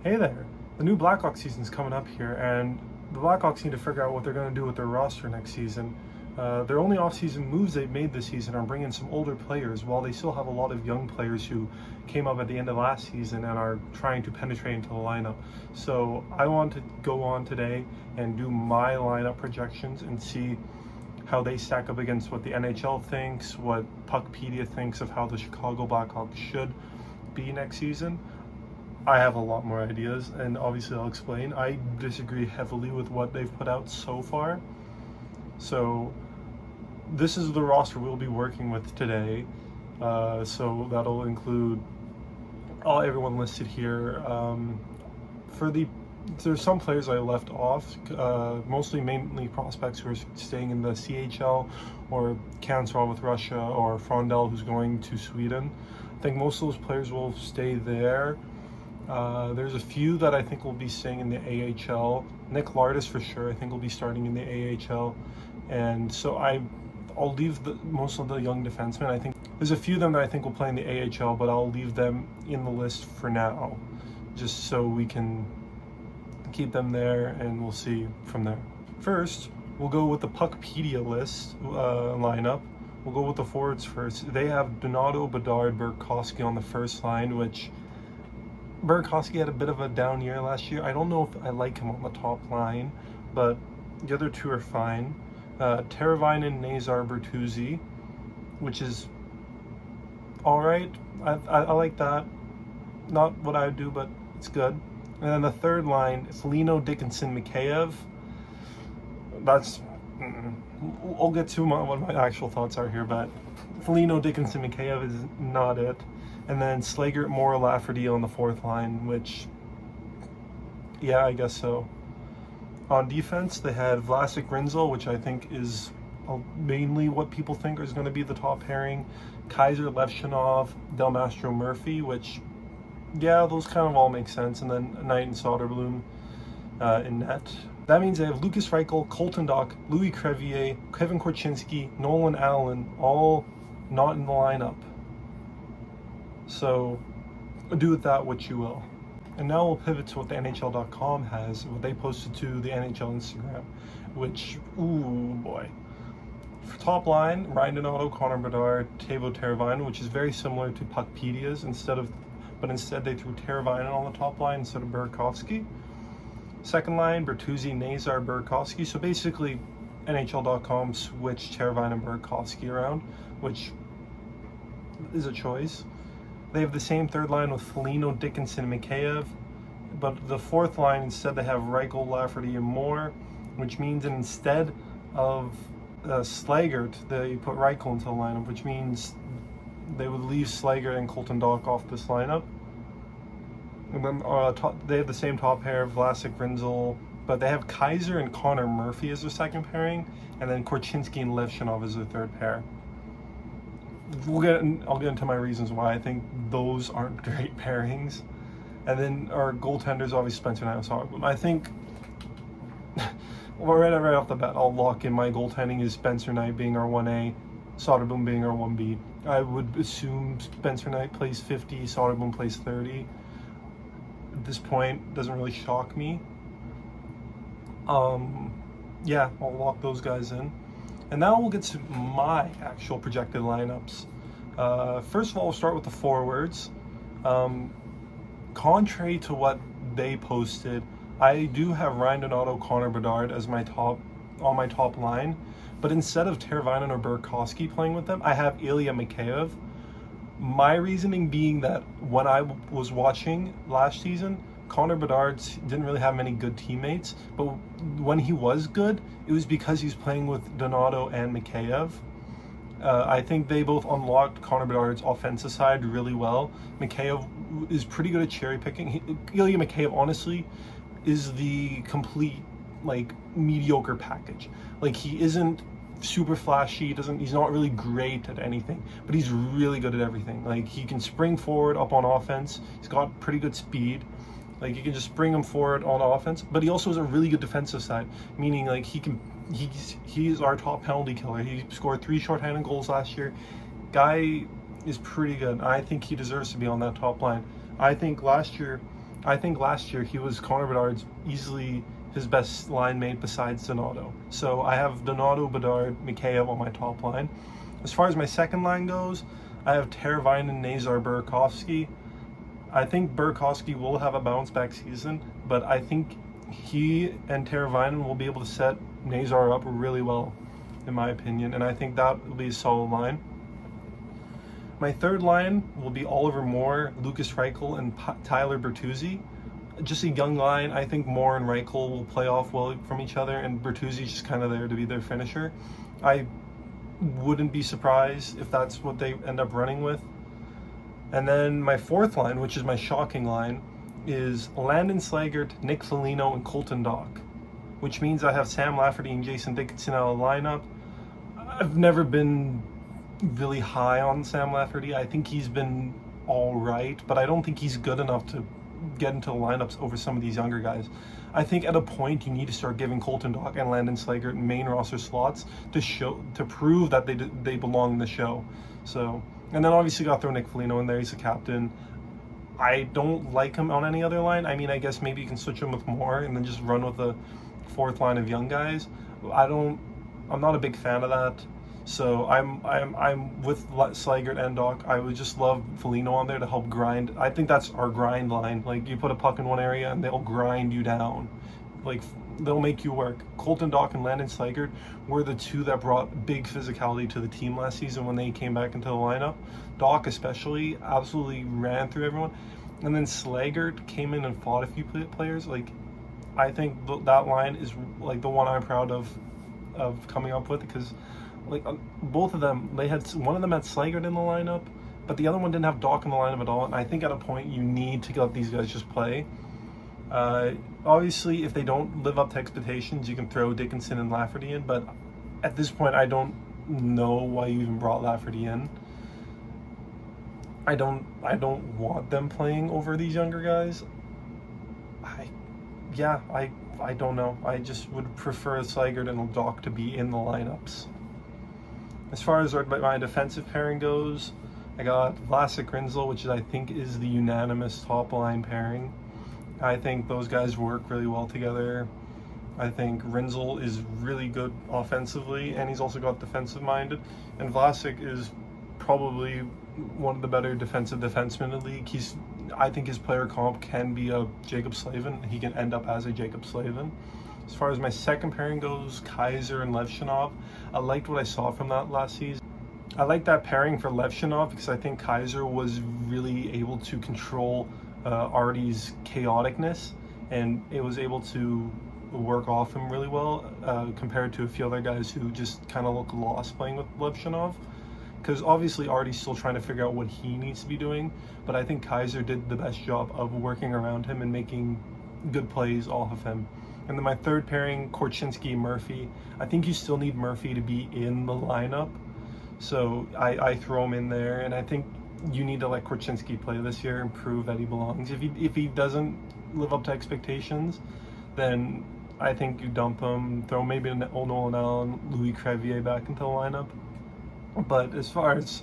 Hey there. The new Blackhawks season's coming up here, and the Blackhawks need to figure out what they're going to do with their roster next season. Their only offseason moves they've made this season are bringing some older players, while they still have a lot of young players who came up at the end of last season and are trying to penetrate into the lineup. So I want to go on today and do my lineup projections and see how they stack up against what the NHL thinks, what Puckpedia thinks of how the Chicago Blackhawks should be next season. I have a lot more ideas, and obviously I'll explain. I disagree heavily with what they've put out so far. So this is the roster we'll be working with today. So that'll include everyone listed here. There's some players I left off, mainly prospects who are staying in the CHL, or Kansrov with Russia, or Frondell who's going to Sweden. I think most of those players will stay there. There's a few that I think will be staying in the AHL. Nick Lardis for sure, I think will be starting in the AHL. And so I'll leave most of the young defensemen. I think there's a few of them that I think will play in the AHL, but I'll leave them in the list for now, just so we can keep them there, and we'll see from there. First, we'll go with the Puckpedia list lineup. We'll go with the forwards first. They have Donato, Bedard, Burakovsky on the first line, which Burakovsky had a bit of a down year last year. I don't know if I like him on the top line, but the other two are fine. Teravainen, Nazar, Bertuzzi, which is all right. I like that. Not what I would do, but it's good. And then the third line, Foligno, Dickinson, Mikheyev. I'll get to what my actual thoughts are here, but Foligno, Dickinson, Mikheyev is not it. And then Slager, Moore, Lafferty on the fourth line, which, yeah, I guess so. On defense, they had Vlasic, Rinzel, which I think is mainly what people think is going to be the top pairing. Kaiser, Levshinov, Del Mastro, Murphy, which, yeah, those kind of all make sense. And then Knight and Soderblom in net. That means they have Lucas Reichel, Colton Dach, Louis Crevier, Kevin Korchinski, Nolan Allen, all not in the lineup. So do with that what you will. And now we'll pivot to what the NHL.com has, what they posted to the NHL Instagram, which, ooh boy. For top line, Ryan Donato, Connor Bedard, Teuvo Teravainen, which is very similar to Puckpedia's, but instead they threw Teravainen on the top line instead of Burakovsky. Second line, Bertuzzi, Nazar, Burakovsky. So basically, NHL.com switched Teravainen and Burakovsky around, which is a choice. They have the same third line with Foligno, Dickinson, Mikheyev, but the fourth line, instead they have Reichel, Lafferty, and Moore, which means that instead of Slagert, they put Reichel into the lineup, which means they would leave Slagert and Colton Dach off this lineup. And then they have the same top pair, Vlasic, Rinzel, but they have Kaiser and Connor Murphy as their second pairing, and then Korchinski and Levshinov as their third pair. I'll get into my reasons why I think those aren't great pairings. And then our goaltenders, obviously Spencer Knight and Soderblom. I think right off the bat, I'll lock in my goaltending is Spencer Knight being our 1A, Soderblom being our 1B. I would assume Spencer Knight plays 50, Soderblom plays 30. At this point, doesn't really shock me. Yeah, I'll lock those guys in. And now we'll get to my actual projected lineups. First of all, we'll start with the forwards. Contrary to what they posted, I do have Ryan Donato, Connor Bedard as my top line, but instead of Teravainen or Burakovsky playing with them, I have Ilya Mikheyev. My reasoning being that when I was watching last season, Connor Bedard didn't really have many good teammates, but when he was good, it was because he was playing with Donato and Mikheyev. I think they both unlocked Connor Bedard's offensive side really well. Mikheyev is pretty good at cherry picking. Ilya Mikheyev, honestly, is the complete mediocre package. He isn't super flashy. He's not really great at anything, but he's really good at everything. He can spring forward up on offense. He's got pretty good speed. You can just spring him forward on offense, but he also has a really good defensive side, meaning he's our top penalty killer. He scored 3 shorthanded goals last year. Guy is pretty good. I think he deserves to be on that top line. I think last year I think last year he was Connor Bedard's easily his best line mate besides Donato. So I have Donato, Bedard, Mikheyev on my top line. As far as my second line goes, I have Teravainen, Nazar, Burakovsky. I think Burakovsky will have a bounce back season, but I think he and Teravainen will be able to set Nazar up really well, in my opinion, and I think that will be a solid line. My third line will be Oliver Moore, Lucas Reichel, and Tyler Bertuzzi. Just a young line. I think Moore and Reichel will play off well from each other, and Bertuzzi's just kind of there to be their finisher. I wouldn't be surprised if that's what they end up running with. And then my fourth line, which is my shocking line, is Landon Slaggert, Nick Foligno, and Colton Dach, which means I have Sam Lafferty and Jason Dickinson out of the lineup. I've never been really high on Sam Lafferty. I think he's been all right, but I don't think he's good enough to get into the lineups over some of these younger guys. I think at a point you need to start giving Colton Dach and Landon Slaggert main roster slots to prove that they belong in the show. So, and then obviously got to throw Nick Foligno in there. He's a captain. I don't like him on any other line. I mean, I guess maybe you can switch him with Moore and then just run with the fourth line of young guys. I'm not a big fan of that. So I'm with Slaggert and Dach. I would just love Foligno on there to help grind. I think that's our grind line. Like, you put a puck in one area and they'll grind you down. Like, they'll make you work. Colton Dach and Landon Slaggert were the two that brought big physicality to the team last season when they came back into the lineup. Dach especially absolutely ran through everyone. And then Slaggert came in and fought a few players. Like, I think that line is like the one I'm proud of coming up with, because like both of them, one of them had Slaggert in the lineup, but the other one didn't have Dach in the lineup at all. And I think at a point you need to let these guys just play. Obviously, if they don't live up to expectations, you can throw Dickinson and Lafferty in, but at this point, I don't know why you even brought Lafferty in. I don't want them playing over these younger guys. I don't know. I just would prefer Slaggert and Dach to be in the lineups. As far as my defensive pairing goes, I got Vlasic Rinzel, which I think is the unanimous top line pairing. I think those guys work really well together. I think Rinzel is really good offensively, and he's also got defensive minded. And Vlasic is probably one of the better defensive defensemen in the league. I think his player comp can be a Jacob Slavin. He can end up as a Jacob Slavin. As far as my second pairing goes, Kaiser and Levshunov, I liked what I saw from that last season. I like that pairing for Levshunov because I think Kaiser was really able to control Artie's chaoticness, and it was able to work off him really well compared to a few other guys who just kind of look lost playing with Levshunov. Because obviously Artie's still trying to figure out what he needs to be doing, but I think Kaiser did the best job of working around him and making good plays off of him. And then my third pairing, Korchinski, Murphy. I think you still need Murphy to be in the lineup, so I throw him in there, and I think you need to let Korchinski play this year and prove that he belongs. If he doesn't live up to expectations, then I think you dump him, throw maybe Nolan Allen, Louis Crevier back into the lineup. But as far as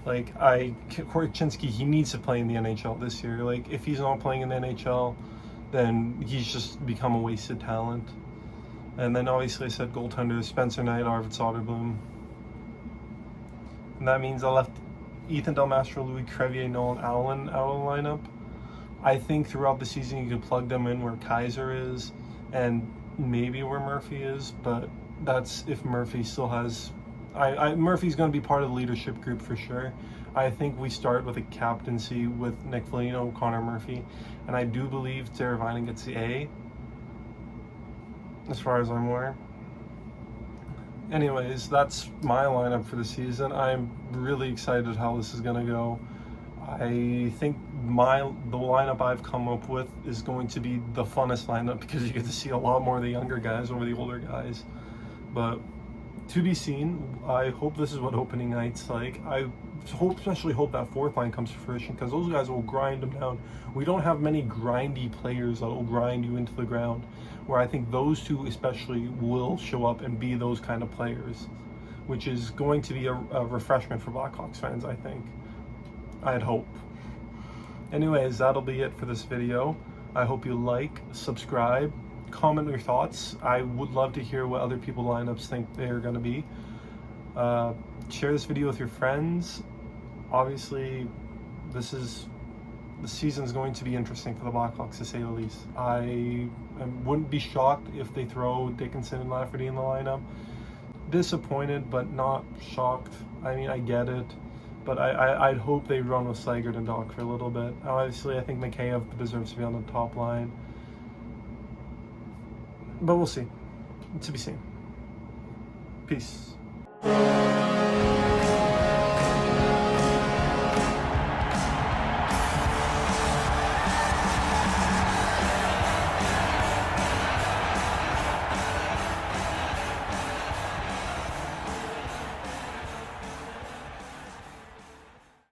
Korchinski, he needs to play in the NHL this year. Like, if he's not playing in the NHL, then he's just become a wasted talent. And then obviously I said goaltender, Spencer Knight, Arvid Soderblom. And that means I left Ethan Del Mastro, Louis Crevier, Nolan Allen out of the lineup. I think throughout the season you could plug them in where Kaiser is and maybe where Murphy is, but that's if Murphy still has... Murphy's going to be part of the leadership group for sure. I think we start with a captaincy with Nick Foligno, Connor Murphy, and I do believe Teravainen gets the A, as far as I'm aware. Anyways, that's my lineup for the season. I'm really excited how this is going to go. I think the lineup I've come up with is going to be the funnest lineup because you get to see a lot more of the younger guys over the older guys. But to be seen. I hope this is what opening night's like. I especially hope that fourth line comes to fruition because those guys will grind them down. We don't have many grindy players that will grind you into the ground, where I think those two especially will show up and be those kind of players, which is going to be a refreshment for Blackhawks fans, I think. I'd hope. Anyways, that'll be it for this video. I hope you like, subscribe, comment your thoughts. I would love to hear what other people's lineups think they're going to be. Share this video with your friends. Obviously, the season is going to be interesting for the Blackhawks, to say the least. I wouldn't be shocked if they throw Dickinson and Lafferty in the lineup. Disappointed, but not shocked. I mean, I get it, but I'd hope they run with Sligert and Doc for a little bit. Obviously, I think Mikheyev deserves to be on the top line, but we'll see. To be seen. Peace.